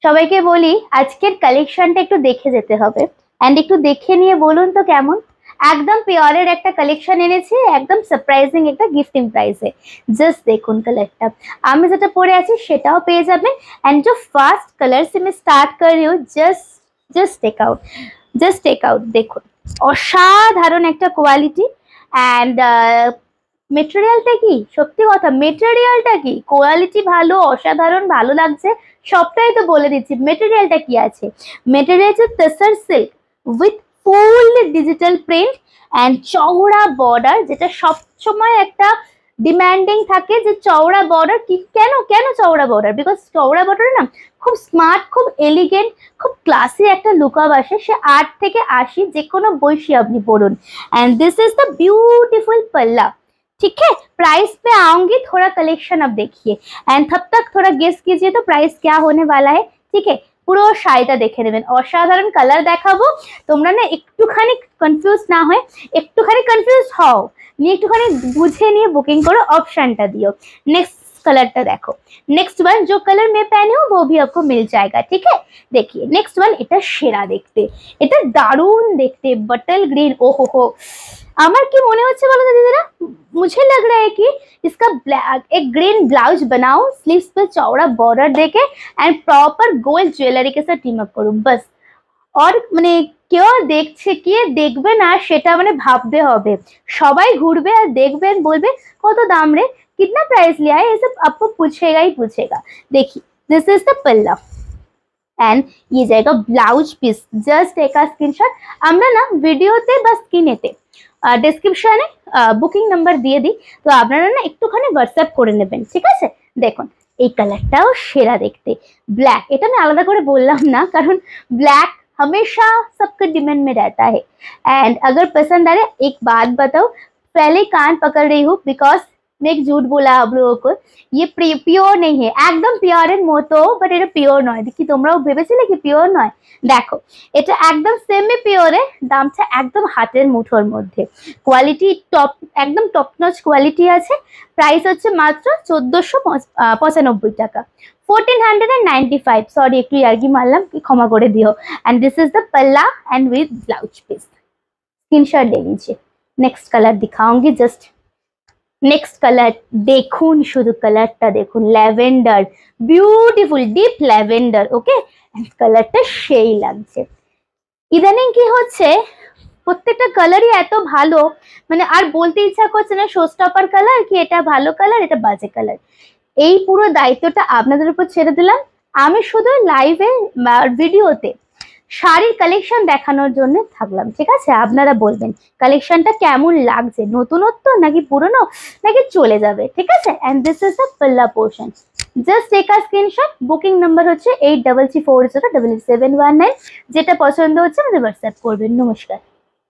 সবাইকে বলি আজকের কালেকশনটা একটু দেখে যেতে হবে এন্ড একটু দেখে নিয়ে বলুন তো কেমন। একদম পিওরের একটা কালেকশন এনেছি, একদম সারপ্রাইজিং একটা গিফটিং প্রাইসে। জাস্ট দেখুন কালারটা, আমি যেটা পরে আছি সেটাও পেয়ে যাবেন। एंड जो फास्ट कलर से मैं स्टार्ट कर रही हूँ, जस्ट जस्ट टेक आउट দেখুন, অসাধারণ একটা কোয়ালিটি। অ্যান্ড মেটেরিয়ালটা কি, সত্যি কথা মেটেরিয়ালটা কি, কোয়ালিটি ভালো, অসাধারণ ভালো লাগছে, সবটাই তো বলে দিচ্ছি। মেটেরিয়ালটা কি আছে, মেটেরিয়াল হচ্ছে tussar silk with full digital print and চওড়া বর্ডার, যেটা সব সময় একটা ডিমান্ডিং থাকে যে চওড়া বর্ডার। কি কেন কেন চওড়া বর্ডার? বিকজ চওড়া বর্ডার না খুব স্মার্ট, খুব এলিগেন্ট, খুব ক্লাসি একটা লুকআপ আসে। সে 8 থেকে 80 যে কোনো বয়সী আপনি পড়ুন। And this is the beautiful पल्ला। ठीक है, प्राइस पे आऊंगी, थोड़ा कलेक्शन अब देखिए एंड तब तक थोड़ा गेस कीजिए तो प्राइस क्या होने वाला है। ठीक है, পুরো শাড়িটা দেখে নেবেন। অসাধারণ কালার দেখাবো, তোমরা না একটুখানি কনফিউজ না হয়, একটুখানি কনফিউজ হও, নিয়ে একটুখানি বুঝে নিয়ে বুকিং করো, অপশনটা দিও। नेक्स्ट कलरটা দেখো, नेक्स्ट वन जो कलर मैं पहनी हूँ वो भी आपको मिल जाएगा। ठीक है, देखिए नेक्स्ट वन, এটা সেরা দেখতে, এটা দারুণ দেখতে, बटल ग्रीन। ओहो हो, আমার কি মনে হচ্ছে বলো তো দিদিরা, मुझे लग रहा है कि इसका ब्लैक एक ग्रीन ब्लाउज बनाओ, स्लीव्स पे चौड़ा बॉर्डर देके एंड प्रॉपर गोल्ड ज्वेलरी के साथ टीम अप करूं बस। और মানে কেউ দেখছে কি দেখবে না সেটা মানে ভাবতে হবে। সবাই ঘুরবে আর দেখবেন, বলবে কত দাম রে, कितना प्राइस लिया है, ये सब आपको पूछेगा ही पूछेगा। देखिए this is the palla and ये जाएगा ब्लाउज पीस। জাস্ট একা স্ক্রিনশট, আমরা না ভিডিওতে বা স্ক্রিনেতে ডেসক্রিপশনে বুকিং নাম্বার দিয়ে দিই, তো আপনারা না একটুখানি হোয়াটসঅ্যাপ করে নেবেন। ঠিক আছে, দেখুন এই কালারটাও সেরা দেখতে, ব্ল্যাক। এটা আমি আলাদা করে বললাম না, কারণ ব্ল্যাক हमेशा सबके डिमांड में रहता है। एंड अगर पसंद आ रहा है, एक बात बताओ, पहले कान पकड़ रही हूँ बिकॉज मैं एक झूठ बोला आप लोगों को, ये পিওর नहीं है, একদম পিওরের মতো, বাট এটা পিওর নয়। দেখি তোমরাও ভেবেছিলে কি পিওর নয়, দেখো এটা একদম সেমি পিওরে, দামটা একদম হাতের মুঠোর মধ্যে, কোয়ালিটি টপ, একদম টপ নচ কোয়ালিটি আছে। প্রাইস হচ্ছে মাত্র 1495 টাকা, 1495। সরি একটু ইয়ার্কি মারলাম, কি ক্ষমা করে দিও। And this is the palla and with blouse piece, screenshot ले लीजिए। नेक्स्ट कलर दिखाऊंगी, जस्ट नेक्स्ट कलर দেখুন, শুধু কালারটা দেখুন, lavender, beautiful deep lavender. Okay, কালারটা সেই লাগছে। ইদানিং কি হচ্ছে, প্রত্যেকটা কালারই এত ভালো, মানে আর বলতে ইচ্ছা করছে না শো স্টপার কালার কি এটা ভালো কালার এটা বাজে কালার। এই পুরো দায়িত্বটা আপনাদের উপর ছেড়ে দিলাম। আমি শুধু লাইভে ভিডিওতে শাড়ির কালেকশন দেখানোর জন্য থাকলাম। ঠিক আছে, আপনারা বলবেন কালেকশনটা কেমন লাগছে, নতুনত্ব নাকি পুরনো নাকি চলে যাবে। ঠিক আছে, and this is the palla portion. Just take a screenshot, booking number হচ্ছে 8334088719। যেটা পছন্দ হচ্ছে আমাদের হোয়াটসঅ্যাপ করবেন। নমস্কার।